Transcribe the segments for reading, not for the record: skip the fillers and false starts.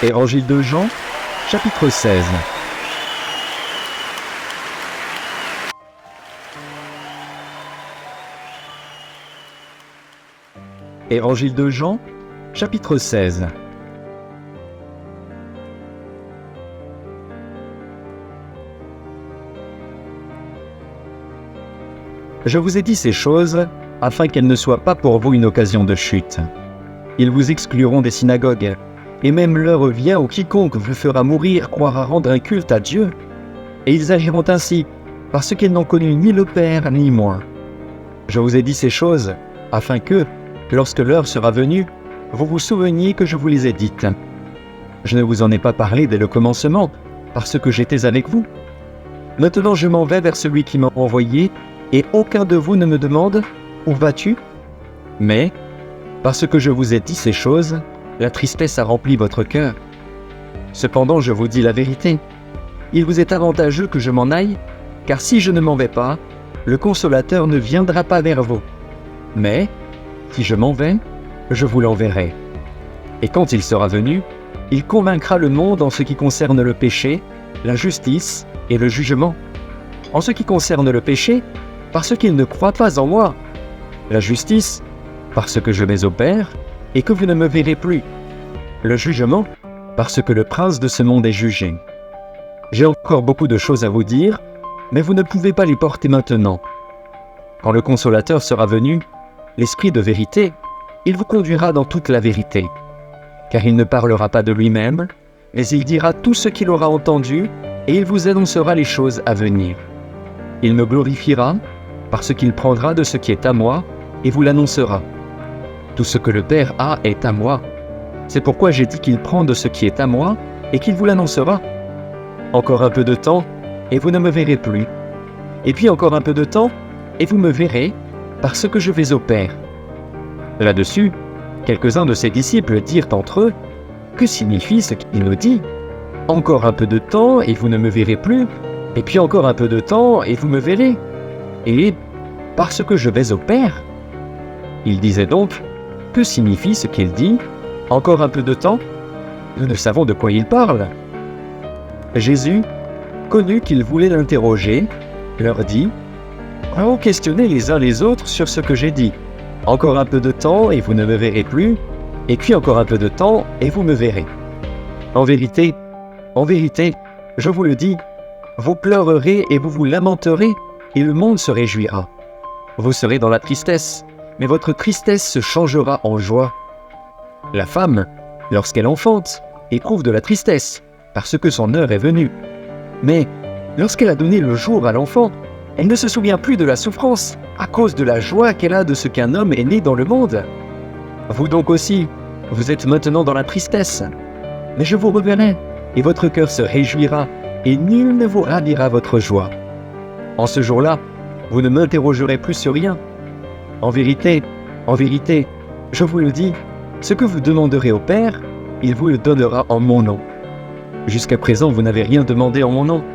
Évangile de Jean, chapitre 16. Évangile de Jean, chapitre 16. Je vous ai dit ces choses afin qu'elles ne soient pas pour vous une occasion de chute. Ils vous excluront des synagogues, et même l'heure vient où quiconque vous fera mourir croira rendre un culte à Dieu. Et ils agiront ainsi, parce qu'ils n'ont connu ni le Père ni moi. Je vous ai dit ces choses afin que, lorsque l'heure sera venue, vous vous souveniez que je vous les ai dites. Je ne vous en ai pas parlé dès le commencement, parce que j'étais avec vous. Maintenant je m'en vais vers celui qui m'a envoyé, et aucun de vous ne me demande « Où vas-tu » Mais, parce que je vous ai dit ces choses, la tristesse a rempli votre cœur. Cependant je vous dis la vérité. Il vous est avantageux que je m'en aille, car si je ne m'en vais pas, le Consolateur ne viendra pas vers vous. Mais, si je m'en vais, je vous l'enverrai. Et quand il sera venu, il convaincra le monde en ce qui concerne le péché, la justice et le jugement. En ce qui concerne le péché, parce qu'il ne croit pas en moi. La justice, parce que je vais au Père et que vous ne me verrez plus. Le jugement, parce que le prince de ce monde est jugé. J'ai encore beaucoup de choses à vous dire, mais vous ne pouvez pas les porter maintenant. Quand le Consolateur sera venu, l'Esprit de vérité, il vous conduira dans toute la vérité. Car il ne parlera pas de lui-même, mais il dira tout ce qu'il aura entendu et il vous annoncera les choses à venir. Il me glorifiera, parce qu'il prendra de ce qui est à moi et vous l'annoncera. Tout ce que le Père a est à moi. C'est pourquoi j'ai dit qu'il prend de ce qui est à moi et qu'il vous l'annoncera. Encore un peu de temps, et vous ne me verrez plus. Et puis encore un peu de temps, et vous me verrez, parce que je vais au Père. Là-dessus, quelques-uns de ses disciples dirent entre eux, « Que signifie ce qu'il nous dit ? Encore un peu de temps, et vous ne me verrez plus, et puis encore un peu de temps, et vous me verrez. Et parce que je vais au Père ?» Il disait donc, « Que signifie ce qu'il dit ? Encore un peu de temps ? Nous ne savons de quoi il parle. » Jésus, connu qu'ils voulaient l'interroger, leur dit, « Allons questionner les uns les autres sur ce que j'ai dit. Encore un peu de temps et vous ne me verrez plus, et puis encore un peu de temps et vous me verrez. En vérité, je vous le dis, vous pleurerez et vous vous lamenterez, et le monde se réjouira. Vous serez dans la tristesse, mais votre tristesse se changera en joie. La femme, lorsqu'elle enfante, éprouve de la tristesse, parce que son heure est venue. Mais lorsqu'elle a donné le jour à l'enfant, elle ne se souvient plus de la souffrance, à cause de la joie qu'elle a de ce qu'un homme est né dans le monde. Vous donc aussi, vous êtes maintenant dans la tristesse. Mais je vous reverrai, et votre cœur se réjouira, et nul ne vous ravira votre joie. En ce jour-là, vous ne m'interrogerez plus sur rien. En vérité, je vous le dis, ce que vous demanderez au Père, il vous le donnera en mon nom. Jusqu'à présent, vous n'avez rien demandé en mon nom.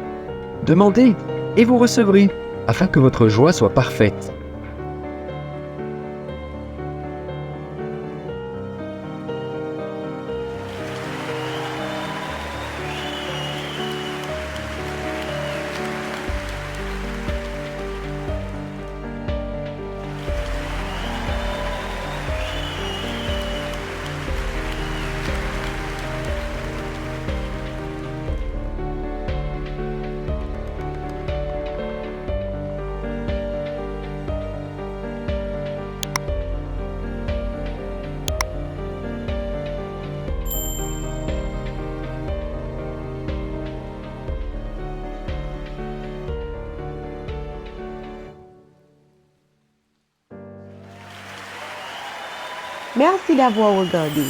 Demandez, et vous recevrez, afin que votre joie soit parfaite. Merci d'avoir regardé.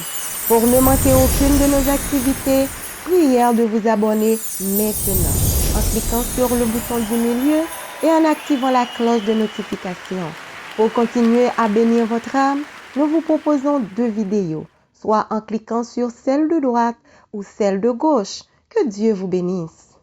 Pour ne manquer aucune de nos activités, prière de vous abonner maintenant en cliquant sur le bouton du milieu et en activant la cloche de notification. Pour continuer à bénir votre âme, nous vous proposons 2 vidéos, soit en cliquant sur celle de droite ou celle de gauche. Que Dieu vous bénisse.